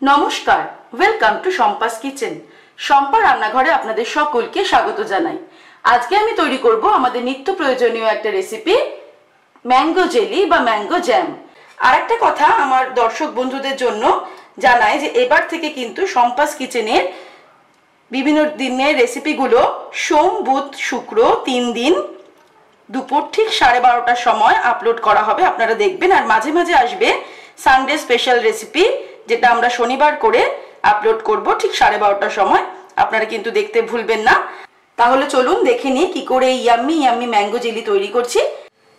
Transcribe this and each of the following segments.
নমস্কার, welcome to Shampa's kitchen. Shampa রান্নাঘরে আপনাদের সকলকে স্বাগত জানাই। আজকে আমি তৈরি করব আমাদের নিত্য প্রয়োজনীয় একটা রেসিপি, ম্যাঙ্গো জেলি বা ম্যাঙ্গো জ্যাম। আর একটা কথা আমার দর্শক বন্ধুদের জন্য জানাই যে এবার থেকে কিন্তু শম্পাস কিচেনের বিভিন্ন দিনের রেসিপিগুলো সোম, বুধ, শুক্র 3 দিন দুপুর ঠিক 12:30টার সময় আপলোড করা হবে, আপনারা দেখবেন। আর মাঝে মাঝে আসবে সানডে স্পেশাল রেসিপি, যেটা আমরা শনিবার করে আপলোড করব ঠিক 12:30টার সময়। আপনারা কিন্তু দেখতে ভুলবেন না। তাহলে চলুন দেখে নিই কি করে ইয়াম্মি ইয়াম্মি ম্যাঙ্গো জেলি তৈরি করছি।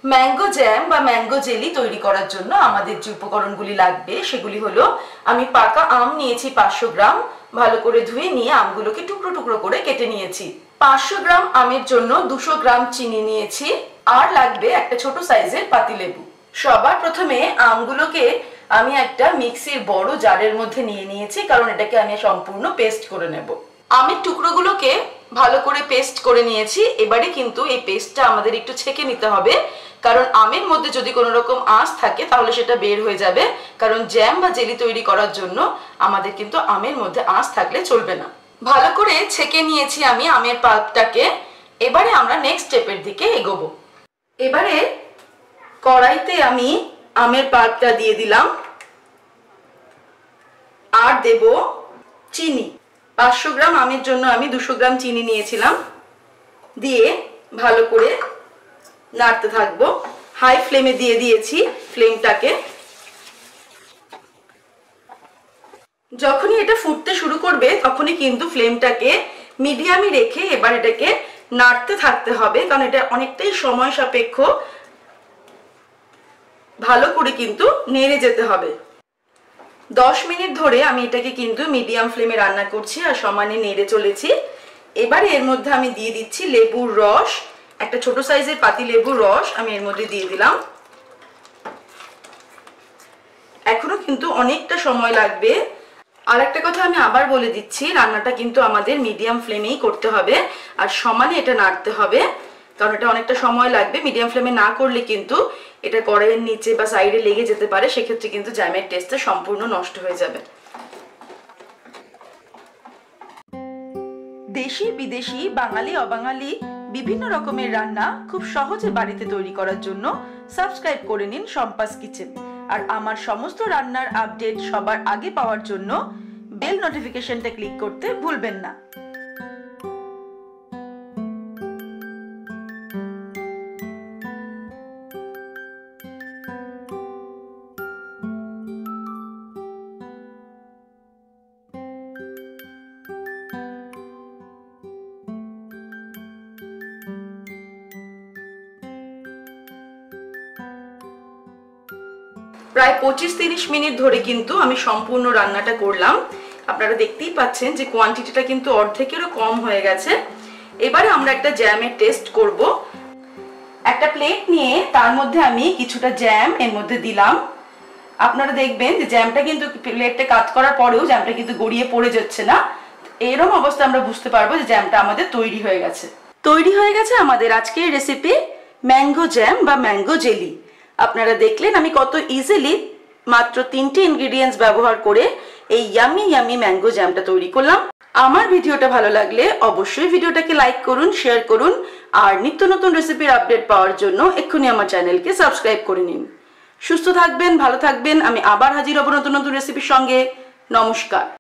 ম্যাঙ্গো জ্যাম বা ম্যাঙ্গো জেলি তৈরি করার জন্য আমাদের যে উপকরণগুলি লাগবে সেগুলি হলো, আমি পাকা আম নিয়েছি 500 গ্রাম, ভালো করে ধুয়ে নিয়ে আমগুলোকে টুকরো টুকরো করে কেটে নিয়েছি। 500 গ্রাম আমের জন্য 200 গ্রাম চিনি নিয়েছি, আর লাগবে একটা ছোট সাইজের পাতিলেবু। সবার প্রথমে আমগুলোকে আমি একটা মিক্সির বড় জারের মধ্যে নিয়ে নিয়েছি, কারণ এটাকে আমি সম্পূর্ণ পেস্ট করে নেব। আমের টুকরোগুলোকে ভালো করে পেস্ট করে নিয়েছি। এবারে কিন্তু এই পেস্টটা আমাদের একটু ছেঁকে নিতে হবে, কারণ আমের মধ্যে যদি কোনো রকম আঁশ থাকে তাহলে সেটা বের হয়ে যাবে। কারণ জ্যাম বা জেলি তৈরি করার জন্য আমাদের কিন্তু আমের মধ্যে আঁশ থাকলে চলবে না। ভালো করে ছেঁকে নিয়েছি আমি আমের পাল্পটাকে। এবারে আমরা নেক্সট স্টেপের দিকে এগোবো। এবারে কড়াইতে আমি আমের পাল্পটা দিয়ে দিলাম, আর দেব চিনি। 500 গ্রাম আমের জন্য আমি 200 গ্রাম চিনি নিয়েছিলাম। দিয়ে ভালো করে নাড়তে থাকবো। হাই ফ্লেমে দিয়ে দিয়েছি ফ্লেমটাকে। যখনই এটা ফুটতে শুরু করবে তখনই কিন্তু ফ্লেমটাকে মিডিয়ামে রেখে এবার এটাকে নাড়তে থাকতে হবে, কারণ এটা অনেকটাই সময় সাপেক্ষ। ভালো করে কিন্তু নেড়ে যেতে হবে। 10 মিনিট ধরে আমি এটাকে কিন্তু মিডিয়াম ফ্লেমে রান্না করছি আর সমানে নেড়ে চলেছি। এবারে এর মধ্যে আমি দিয়ে দিচ্ছি লেবুর রস। একটা ছোট সাইজের পাতি লেবুর রস আমি এর মধ্যে দিয়ে দিলাম। এখনো কিন্তু অনেকটা সময় লাগবে। আর একটা কথা আমি আবার বলে দিচ্ছি, রান্নাটা কিন্তু আমাদের মিডিয়াম ফ্লেমেই করতে হবে আর সমানে এটা নাড়তে হবে, কারণ এটা অনেকটা সময় লাগবে। মিডিয়াম ফ্লেমে না করলে কিন্তু এটা কড়াইয়ের নিচে বা সাইডে লেগে যেতে পারে, সেক্ষেত্রে কিন্তু জ্যামের টেস্টটা সম্পূর্ণ নষ্ট হয়ে যাবে। দেশি বিদেশি বাঙালি অবাঙালি বিভিন্ন রকমের রান্না খুব সহজে বাড়িতে তৈরি করার জন্য সাবস্ক্রাইব করে নিন শম্পাস কিচেন। আর আমার সমস্ত রান্নার আপডেট সবার আগে পাওয়ার জন্য বেল নোটিফিকেশনটা ক্লিক করতে ভুলবেন না। প্রায় 25-30 মিনিট ধরে কিন্তু আমি সম্পূর্ণ রান্নাটা করলাম। আপনারা দেখতেই পাচ্ছেন যে কোয়ান্টিটিটা কিন্তু অর্ধেকেরও কম হয়ে গেছে। এবারে আমরা একটা জ্যামের টেস্ট করব। একটা প্লেট নিয়ে তার মধ্যে আমি কিছুটা জ্যাম এর মধ্যে দিলাম। আপনারা দেখবেন যে জ্যামটা কিন্তু প্লেটটা কাট করার পরেও জ্যামটা কিন্তু গড়িয়ে পড়ে যাচ্ছে না। এরকম অবস্থা আমরা বুঝতে পারবো যে জ্যামটা আমাদের তৈরি হয়ে গেছে। তৈরি হয়ে গেছে আমাদের আজকের রেসিপি ম্যাঙ্গো জ্যাম বা ম্যাঙ্গো জেলি। আপনারা দেখলেন আমি কত ইজিলি মাত্র 3টে ইনগ্রেডিয়েন্টস ব্যবহার করে এই ইয়াম্মি ইয়াম্মি ম্যাঙ্গো জ্যামটা তৈরি করলাম। আমার ভিডিওটা ভালো লাগলে অবশ্যই ভিডিওটাকে লাইক করুন, শেয়ার করুন, আর নিত্য নতুন রেসিপির আপডেট পাওয়ার জন্য এক্ষুনি আমার চ্যানেলকে সাবস্ক্রাইব করে নিন। সুস্থ থাকবেন, ভালো থাকবেন। আমি আবার হাজির হব নতুন নতুন রেসিপির সঙ্গে। নমস্কার।